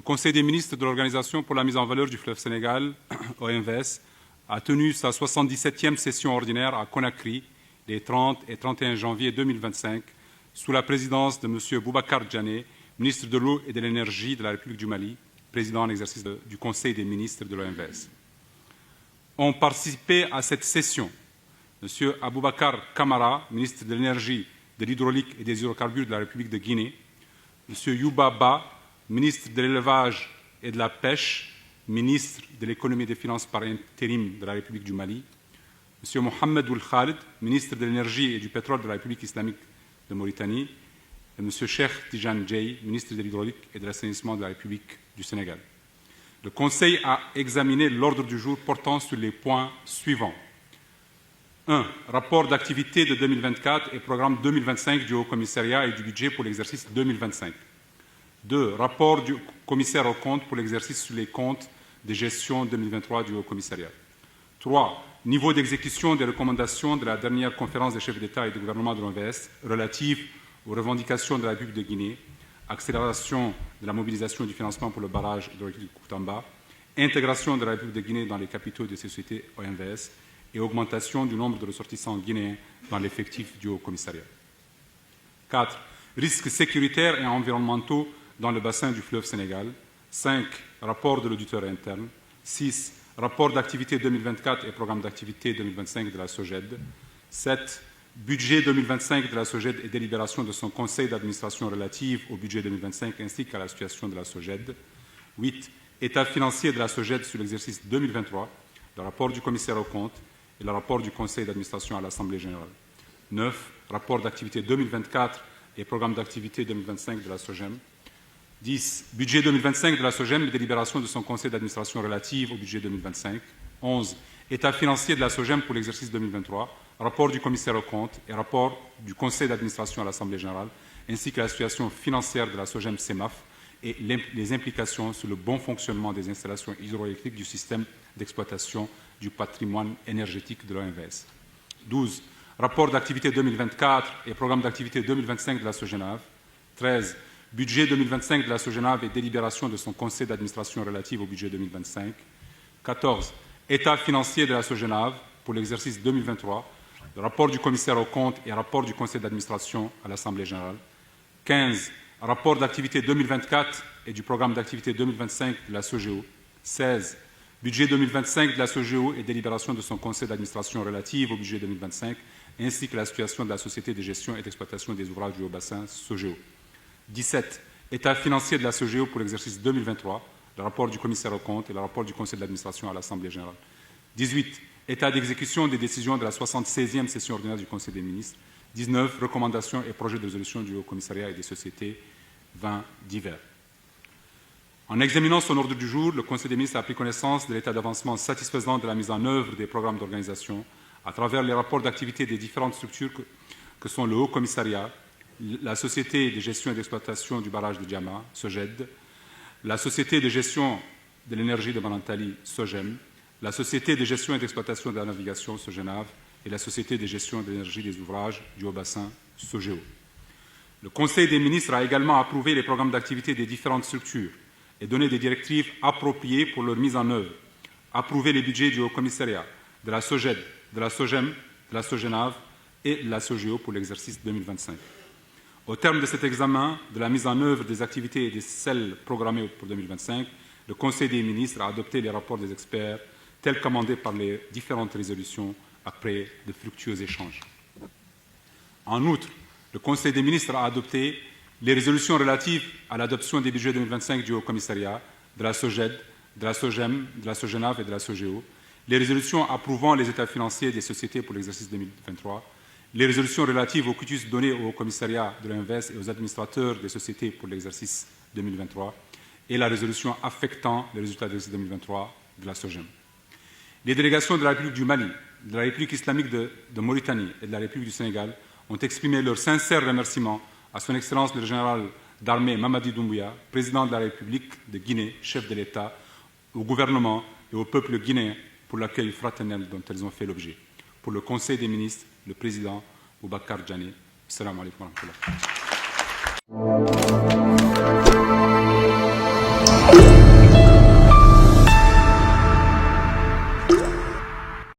Conseil des ministres de l'Organisation pour la mise en valeur du fleuve Sénégal, OMVS, a tenu sa 77e session ordinaire à Conakry les 30 et 31 janvier 2025, sous la présidence de M. Boubacar Djané, ministre de l'Eau et de l'Énergie de la République du Mali, président en exercice du Conseil des ministres de l'OMVS. Ont participé à cette session M. Aboubakar Kamara, ministre de l'Énergie, de l'Hydraulique et des Hydrocarbures de la République de Guinée, M. Youba Ba, ministre de l'Élevage et de la Pêche, ministre de l'Économie et des Finances par intérim de la République du Mali, M. Mohamed Ould Khaled, ministre de l'Énergie et du Pétrole de la République islamique de Mauritanie, et M. Cheikh Tidiane Dièye, ministre de l'Hydraulique et de l'Assainissement de la République du Sénégal. Le Conseil a examiné l'ordre du jour portant sur les points suivants. 1. Rapport d'activité de 2024 et programme 2025 du Haut-Commissariat et du budget pour l'exercice 2025. 2. Rapport du commissaire aux comptes pour l'exercice sur les comptes de gestion 2023 du Haut-Commissariat. 3. Niveau d'exécution des recommandations de la dernière conférence des chefs d'État et de gouvernement de l'OMVS relative aux revendications de la République de Guinée, accélération de la mobilisation du financement pour le barrage hydraulique du Koutamba, intégration de la République de Guinée dans les capitaux des sociétés OMVS et augmentation du nombre de ressortissants guinéens dans l'effectif du Haut-Commissariat. 4. Risques sécuritaires et environnementaux dans le bassin du fleuve Sénégal. 5. Rapport de l'auditeur interne. 6. Rapport d'activité 2024 et programme d'activité 2025 de la SOGED. 7. Budget 2025 de la SOGED et délibération de son conseil d'administration relative au budget 2025 ainsi qu'à la situation de la SOGED. 8. État financier de la SOGED sur l'exercice 2023, le rapport du commissaire aux comptes et le rapport du conseil d'administration à l'Assemblée générale. 9. Rapport d'activité 2024 et programme d'activité 2025 de la SOGEM. 10. Budget 2025 de la SOGEM et délibération de son conseil d'administration relative au budget 2025. 11. État financier de la SOGEM pour l'exercice 2023, rapport du commissaire aux comptes et rapport du conseil d'administration à l'Assemblée générale, ainsi que la situation financière de la SOGEM-CEMAF et les implications sur le bon fonctionnement des installations hydroélectriques du système d'exploitation du patrimoine énergétique de l'OMVS. 12. Rapport d'activité 2024 et programme d'activité 2025 de la SOGENAV. 13. Budget 2025 de la SOGENAV et délibération de son conseil d'administration relative au budget 2025. 14. État financier de la SOGENAV pour l'exercice 2023, le rapport du commissaire aux comptes et rapport du conseil d'administration à l'Assemblée générale. 15. Rapport d'activité 2024 et du programme d'activité 2025 de la SOGEO. 16. Budget 2025 de la SOGEO et délibération de son conseil d'administration relative au budget 2025, ainsi que la situation de la Société de gestion et d'exploitation des ouvrages du Haut-Bassin SOGEO. 17. État financier de la SOGEO pour l'exercice 2023, le rapport du commissaire aux comptes et le rapport du conseil d'administration à l'Assemblée générale. 18. État d'exécution des décisions de la 76e session ordinaire du Conseil des ministres. 19. Recommandations et projets de résolution du Haut-Commissariat et des sociétés. 20. Divers. En examinant son ordre du jour, le Conseil des ministres a pris connaissance de l'état d'avancement satisfaisant de la mise en œuvre des programmes d'organisation à travers les rapports d'activité des différentes structures que sont le Haut-Commissariat, la Société de gestion et d'exploitation du barrage de Diama, SOGED, la Société de gestion de l'énergie de Manantali, SOGEM, la Société de gestion et d'exploitation de la navigation, SOGENAV, et la Société de gestion de l'énergie des ouvrages du Haut-Bassin, SOGEO. Le Conseil des ministres a également approuvé les programmes d'activité des différentes structures et donné des directives appropriées pour leur mise en œuvre, approuvé les budgets du Haut-Commissariat, de la SOGED, de la SOGEM, de la SOGENAV et de la SOGEO pour l'exercice 2025. Au terme de cet examen de la mise en œuvre des activités et des celles programmées pour 2025, le Conseil des ministres a adopté les rapports des experts tels qu'amendés par les différentes résolutions après de fructueux échanges. En outre, le Conseil des ministres a adopté les résolutions relatives à l'adoption des budgets 2025 du Haut-Commissariat, de la SOGED, de la SOGEM, de la SOGENAV et de la SOGEO, les résolutions approuvant les états financiers des sociétés pour l'exercice 2023, les résolutions relatives aux quitus donnés au Haut-Commissariat de l'OMVS et aux administrateurs des sociétés pour l'exercice 2023, et la résolution affectant les résultats de l'exercice 2023 de la SOGEM. Les délégations de la République du Mali, de la République islamique de Mauritanie et de la République du Sénégal ont exprimé leur sincère remerciement à son Excellence le général d'armée Mamadi Doumbouya, président de la République de Guinée, chef de l'État, au gouvernement et au peuple guinéen pour l'accueil fraternel dont elles ont fait l'objet. Pour le Conseil des ministres, le président Boubacar Djané. Assalamu alaikum wa rahmatullah.